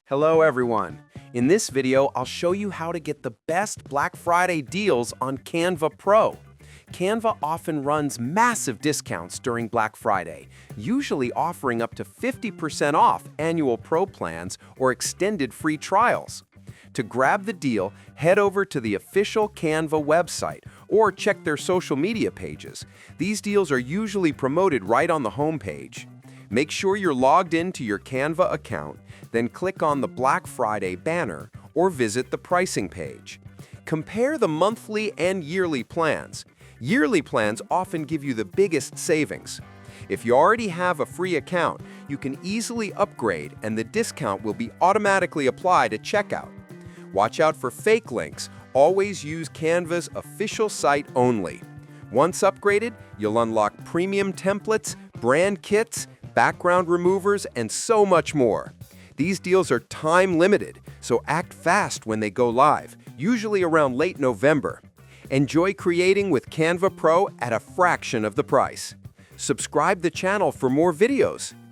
Hello everyone. In this video, I'll show you how to get the best Black Friday deals on Canva Pro. Canva often runs massive discounts during Black Friday, usually offering up to 50% off annual Pro plans or extended free trials. To grab the deal, head over to the official Canva website or check their social media pages. These deals are usually promoted right on the homepage. Make sure you're logged into your Canva account, then click on the Black Friday banner or visit the pricing page. Compare the monthly and yearly plans. Yearly plans often give you the biggest savings. If you already have a free account, you can easily upgrade and the discount will be automatically applied at checkout. Watch out for fake links. Always use Canva's official site only. Once upgraded, you'll unlock premium templates, brand kits, background removers, and so much more. These deals are time-limited, so act fast when they go live, usually around late November. Enjoy creating with Canva Pro at a fraction of the price. Subscribe the channel for more videos.